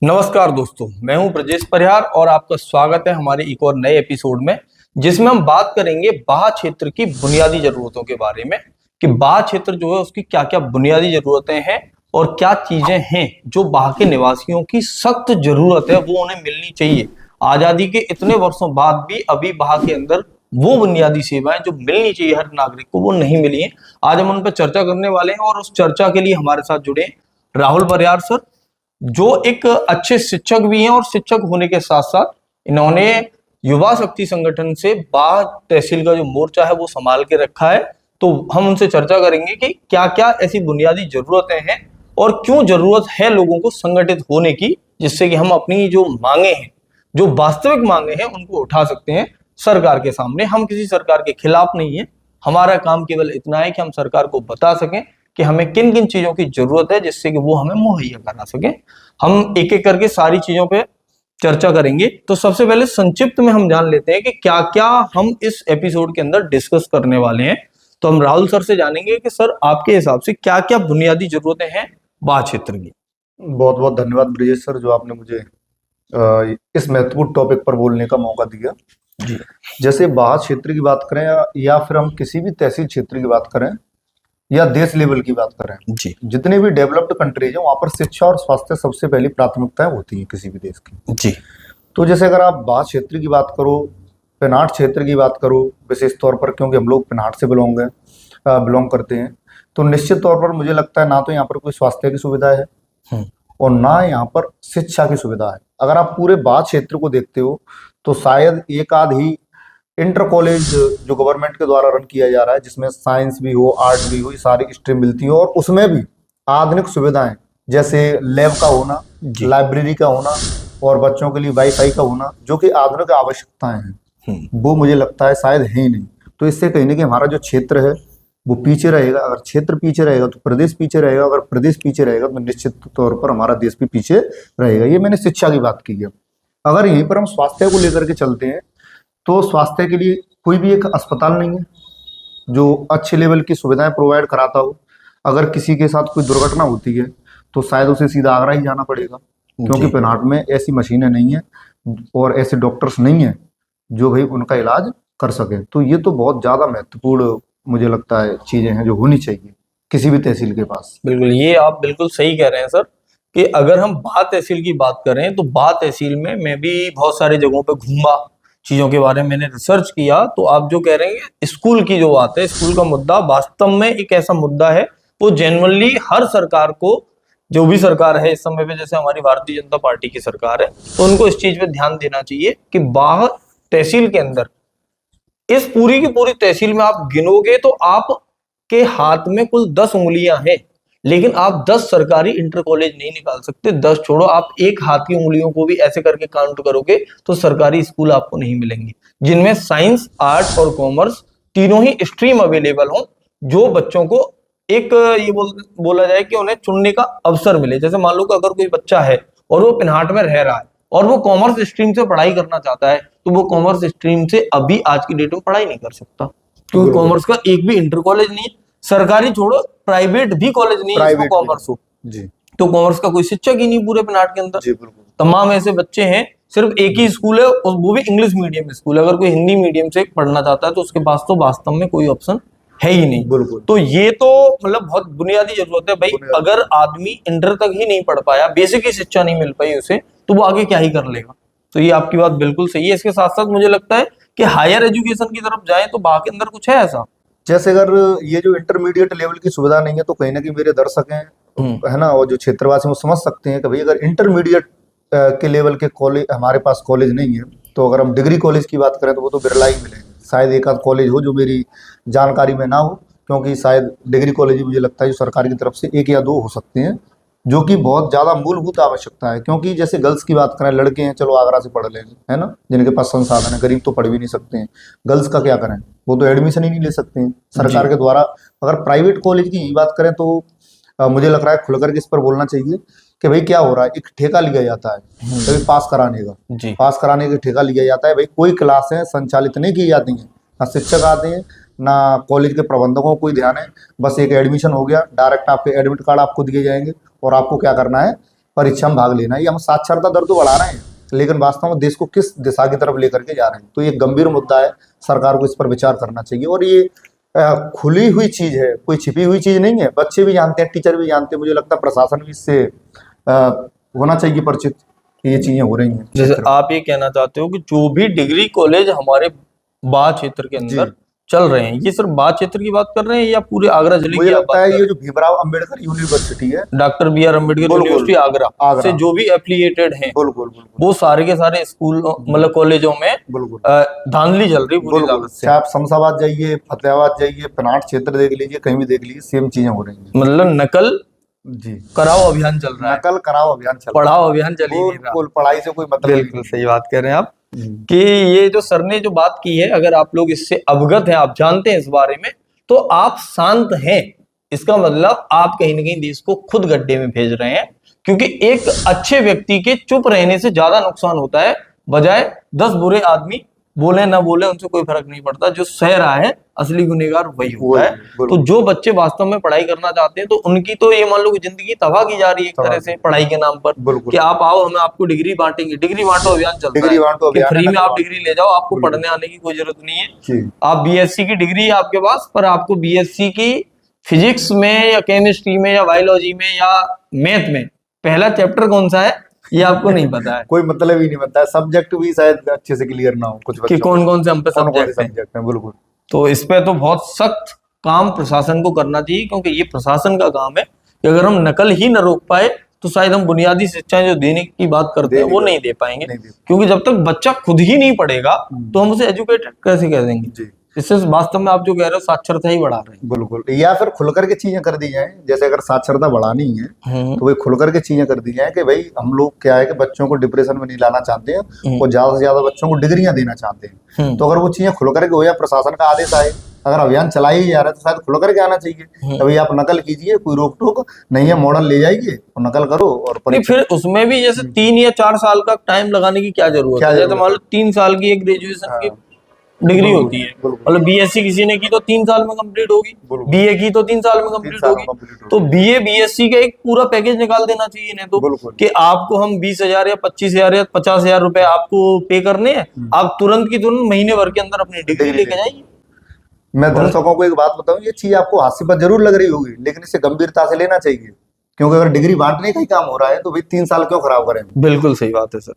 नमस्कार दोस्तों, मैं हूं ब्रजेश परिहार और आपका स्वागत है हमारे एक और नए एपिसोड में, जिसमें हम बात करेंगे बाह क्षेत्र की बुनियादी जरूरतों के बारे में कि बाह क्षेत्र जो है उसकी क्या क्या बुनियादी जरूरतें हैं और क्या चीजें हैं जो बाह के निवासियों की सख्त जरूरत है, वो उन्हें मिलनी चाहिए। आजादी के इतने वर्षों बाद भी अभी बाह के अंदर वो बुनियादी सेवाएं जो मिलनी चाहिए हर नागरिक को, वो नहीं मिली है। आज हम उन पर चर्चा करने वाले हैं और उस चर्चा के लिए हमारे साथ जुड़े राहुल परिहार सर, जो एक अच्छे शिक्षक भी हैं और शिक्षक होने के साथ साथ इन्होंने युवा शक्ति संगठन से बाह तहसील का जो मोर्चा है वो संभाल के रखा है। तो हम उनसे चर्चा करेंगे कि क्या क्या ऐसी बुनियादी जरूरतें हैं और क्यों जरूरत है लोगों को संगठित होने की, जिससे कि हम अपनी जो मांगे हैं, जो वास्तविक मांगे हैं, उनको उठा सकते हैं सरकार के सामने। हम किसी सरकार के खिलाफ नहीं है, हमारा काम केवल इतना है कि हम सरकार को बता सकें कि हमें किन किन चीजों की जरूरत है जिससे कि वो हमें मुहैया करा सके। हम एक एक करके सारी चीजों पे चर्चा करेंगे। तो सबसे पहले संक्षिप्त में हम जान लेते हैं कि क्या क्या हम इस एपिसोड के अंदर डिस्कस करने वाले हैं। तो हम राहुल सर से जानेंगे कि सर आपके हिसाब से क्या क्या बुनियादी जरूरतें हैं बाह क्षेत्र की। बहुत बहुत धन्यवाद ब्रिजेश सर, जो आपने मुझे इस महत्वपूर्ण टॉपिक पर बोलने का मौका दिया। जी, जैसे बाह क्षेत्र की बात करें या फिर हम किसी भी तहसील क्षेत्र की बात करें या देश लेवल की बात करें, जी, जितने भी डेवलप्ड कंट्रीज हैं वहां पर शिक्षा और स्वास्थ्य सबसे पहली प्राथमिकताएं होती हैं किसी भी देश की। जी, तो जैसे अगर आप बाह क्षेत्र की बात करो, पेनाट क्षेत्र की बात करो, विशेष तौर पर क्योंकि हम लोग पेनाट से बिलोंग करते हैं, तो निश्चित तौर पर मुझे लगता है ना तो यहाँ पर कोई स्वास्थ्य की सुविधा है और ना यहाँ पर शिक्षा की सुविधा है। अगर आप पूरे बाह क्षेत्र को देखते हो तो शायद एक आध ही इंटर कॉलेज जो गवर्नमेंट के द्वारा रन किया जा रहा है, जिसमें साइंस भी हो, आर्ट भी हो, ये सारी स्ट्रीम मिलती हो और उसमें भी आधुनिक सुविधाएं जैसे लैब का होना, लाइब्रेरी का होना और बच्चों के लिए वाईफाई का होना, जो कि आधुनिक आवश्यकताएं हैं, वो मुझे लगता है शायद है ही नहीं। तो इससे कहीं ना कहीं हमारा जो क्षेत्र है वो पीछे रहेगा। अगर क्षेत्र पीछे रहेगा तो प्रदेश पीछे रहेगा, अगर प्रदेश पीछे रहेगा तो निश्चित तौर पर हमारा देश भी पीछे रहेगा। ये मैंने शिक्षा की बात की है। अगर यहीं पर हम स्वास्थ्य को लेकर के चलते हैं तो स्वास्थ्य के लिए कोई भी एक अस्पताल नहीं है जो अच्छे लेवल की सुविधाएं प्रोवाइड कराता हो। अगर किसी के साथ कोई दुर्घटना होती है तो शायद उसे सीधा आगरा ही जाना पड़ेगा, क्योंकि पेनाट में ऐसी मशीनें नहीं है और ऐसे डॉक्टर्स नहीं है जो भाई उनका इलाज कर सके। तो ये तो बहुत ज्यादा महत्वपूर्ण मुझे लगता है चीजें हैं जो होनी चाहिए किसी भी तहसील के पास। बिल्कुल, ये आप बिल्कुल सही कह रहे हैं सर कि अगर हम बाह तहसील की बात करें तो बाह तहसील में मैं भी बहुत सारी जगहों पे घूमा, चीजों के बारे में मैंने रिसर्च किया। तो आप जो कह रहे हैं स्कूल की जो बात है, स्कूल का मुद्दा वास्तव में एक ऐसा मुद्दा है वो जेन्युइनली हर सरकार को, जो भी सरकार है इस समय पे, जैसे हमारी भारतीय जनता पार्टी की सरकार है, तो उनको इस चीज पे ध्यान देना चाहिए कि बाह तहसील के अंदर, इस पूरी की पूरी तहसील में आप गिनोगे तो आप के हाथ में कुल 10 उंगलियां हैं, लेकिन आप 10 सरकारी इंटर कॉलेज नहीं निकाल सकते। 10 छोड़ो, आप एक हाथ की उंगलियों को भी ऐसे करके काउंट करोगे तो सरकारी स्कूल आपको नहीं मिलेंगे जिनमें साइंस, आर्ट और कॉमर्स तीनों ही स्ट्रीम अवेलेबल हो, जो बच्चों को एक ये बोला जाए कि उन्हें चुनने का अवसर मिले। जैसे मान लो कि अगर कोई बच्चा है और वो पिन्हाट में रह रहा है और वो कॉमर्स स्ट्रीम से पढ़ाई करना चाहता है, तो वो कॉमर्स स्ट्रीम से अभी आज की डेट में पढ़ाई नहीं कर सकता, क्योंकि कॉमर्स का एक भी इंटर कॉलेज नहीं है। सरकारी छोड़ो, प्राइवेट भी कॉलेज नहीं है जिसमें कॉमर्स हो जी। तो कॉमर्स का कोई शिक्षक ही नहीं पूरे पेनाट के अंदर। जी बिल्कुल। तमाम ऐसे बच्चे हैं, सिर्फ एक ही स्कूल है और वो भी इंग्लिश मीडियम स्कूल है। अगर कोई हिंदी मीडियम से पढ़ना चाहता है तो उसके पास तो वास्तव में कोई ऑप्शन है ही नहीं। बिल्कुल। तो ये तो मतलब बहुत बुनियादी जरूरत है भाई। अगर आदमी इंटर तक ही नहीं पढ़ पाया, बेसिक ही शिक्षा नहीं मिल पाई उसे, तो वो आगे क्या ही कर लेगा। तो ये आपकी बात बिल्कुल सही है। इसके साथ साथ मुझे लगता है कि हायर एजुकेशन की तरफ जाए तो बाह के अंदर कुछ है ऐसा। जैसे अगर ये जो इंटरमीडिएट लेवल की सुविधा नहीं है तो कहीं ना कहीं मेरे दर्शक हैं है ना, और जो क्षेत्रवासी वो समझ सकते हैं कि भाई अगर इंटरमीडिएट के लेवल के कॉलेज हमारे पास कॉलेज नहीं है, तो अगर हम डिग्री कॉलेज की बात करें तो वो तो बिरला ही मिलेंगे। शायद एक आध कॉलेज हो जो मेरी जानकारी में ना हो, क्योंकि शायद डिग्री कॉलेज मुझे लगता है जो सरकार की तरफ से 1 या 2 हो सकते हैं, जो कि बहुत ज़्यादा मूलभूत आवश्यकता है। क्योंकि जैसे गर्ल्स की बात करें, लड़के हैं चलो आगरा से पढ़ लेंगे, है ना, जिनके पास संसाधन है, गरीब तो पढ़ भी नहीं सकते हैं। गर्ल्स का क्या करें, वो तो एडमिशन ही नहीं ले सकते हैं सरकार के द्वारा। अगर प्राइवेट कॉलेज की बात करें तो मुझे लग रहा है खुलकर के इस पर बोलना चाहिए कि भाई क्या हो रहा है, एक ठेका लिया जाता है कभी पास कराने का, पास कराने का ठेका लिया जाता है। भाई कोई क्लासें संचालित नहीं की जाती हैं, ना शिक्षक आते हैं ना कॉलेज के प्रबंधकों को कोई ध्यान है। बस एक एडमिशन हो गया, डायरेक्ट आपके एडमिट कार्ड आपको दिए जाएंगे और आपको क्या करना है, परीक्षा में भाग लेना है, ये हम साक्षरता दर तो बढ़ा रहे हैं, लेकिन वास्तव में देश को किस दिशा की तरफ लेकर के जा रहे हैं। तो ये गंभीर मुद्दा है, सरकार को इस पर विचार करना चाहिए। और ये खुली हुई चीज है, कोई छिपी हुई चीज नहीं है, बच्चे भी जानते हैं, टीचर भी जानते हैं, मुझे लगता है प्रशासन भी इससे होना चाहिए परिचित कि ये चीजें हो रही हैं। जैसे आप ये कहना चाहते हो कि जो भी डिग्री कॉलेज हमारे बाढ़ क्षेत्र के अंदर चल रहे हैं, ये सिर्फ बाढ़ क्षेत्र की बात कर रहे हैं या पूरे आगरा जिले मुझे की लगता है ये जो भीमराव अंबेडकर यूनिवर्सिटी है, doctor BR Ambedkar university Agra से जो भी एफिलिएटेड हैं, वो सारे के सारे स्कूल मतलब कॉलेजों में धांधली चल रही पूरी लागत से। आप शमशाबाद जाइए, फतेहाबाद जाइए, पेनाट क्षेत्र देख लीजिए, कहीं भी देख लीजिए, सेम चीजें हो रही हैं। मतलब नकल जी कराओ अभियान चल रहा है, नकल कराओ अभियान चल रहा है, पढ़ाओ अभियान चल ही नहीं रहा। पढ़ाई से कोई मतलब बिल्कुल सही बात कह रहे हैं आप कि ये जो सर ने जो बात की है, अगर आप लोग इससे अवगत हैं, आप जानते हैं इस बारे में, तो आप शांत हैं, इसका मतलब आप कहीं ना कहीं देश को खुद गड्ढे में भेज रहे हैं। क्योंकि एक अच्छे व्यक्ति के चुप रहने से ज्यादा नुकसान होता है, बजाय 10 बुरे आदमी बोले ना बोले उनसे कोई फर्क नहीं पड़ता। जो सह रहा है असली गुनहगार वही होता है। तो जो बच्चे वास्तव में पढ़ाई करना चाहते हैं, तो उनकी तो ये मान लो कि जिंदगी तबाह की जा रही है एक तरह से पढ़ाई के नाम पर, कि आप आओ हम आपको डिग्री बांटेंगे, डिग्री बांटो अभियान चलता है कि फ्री में आप डिग्री ले जाओ, आपको पढ़ने आने की कोई जरूरत नहीं है। आप BSc की डिग्री है आपके पास, पर आपको BSc की फिजिक्स में या केमिस्ट्री में या बायोलॉजी में या मैथ में पहला चैप्टर कौन सा है ये आपको नहीं पता है। कोई मतलब ही नहीं बनता है, सब्जेक्ट भी शायद अच्छे से क्लियर ना हो कुछ कि कौन कौन से हम पे सब्जेक्ट हैं। बिल्कुल, तो इस पे तो बहुत सख्त काम प्रशासन को करना चाहिए, क्योंकि ये प्रशासन का काम है कि अगर हम नकल ही न रोक पाए तो शायद हम बुनियादी शिक्षाएं जो देने की बात करते हैं वो नहीं दे पाएंगे। क्योंकि जब तक बच्चा खुद ही नहीं पढ़ेगा तो हम उसे एजुकेटेड कैसे कह देंगे। इससे वास्तव में आप जो कह रहे हो साक्षरता ही बढ़ा रहे हैं। बिल्कुल, या फिर खुल करके चीजें कर दी जाए। जैसे अगर साक्षरता बढ़ानी है तो वही खुल करके चीजें कर दी जाए कि भाई हम लोग क्या है कि बच्चों को डिप्रेशन में नहीं लाना चाहते हैं और ज्यादा से ज्यादा बच्चों को डिग्रियां देना चाहते हैं। तो अगर वो चीजें खुल करके हो या प्रशासन का आदेश आए, अगर अभियान चलाई ही जा रहा है तो शायद खुल करके आना चाहिए। तभी आप नकल कीजिए, कोई रोक टोक नहीं है, मॉडल ले जाइए और नकल करो। और फिर उसमें भी जैसे 3 या 4 साल का टाइम लगाने की क्या जरूरत है। जैसे मान लो 3 साल की एक ग्रेजुएशन की डिग्री होती है, मतलब BSc किसी ने की तो 3 साल में कंप्लीट होगी, BA की तो 3 साल में कंप्लीट होगी। तो BA BSc का एक पूरा पैकेज निकाल देना चाहिए इन्हें तो, कि आपको हम 20,000 या 25,000 या 50,000 रुपए आपको पे करने हैं, आप तुरंत की तुरंत महीने भर के अंदर अपनी डिग्री लेके जाइए। मैं दर्शकों को एक बात बताऊं, ये चीज आपको हास्य पर जरूर लग रही होगी, लेकिन इसे गंभीरता से लेना चाहिए। क्योंकि अगर डिग्री बांटने का ही काम हो रहा है तो भाई 3 साल क्यों खराब करें। बिल्कुल सही बात है सर।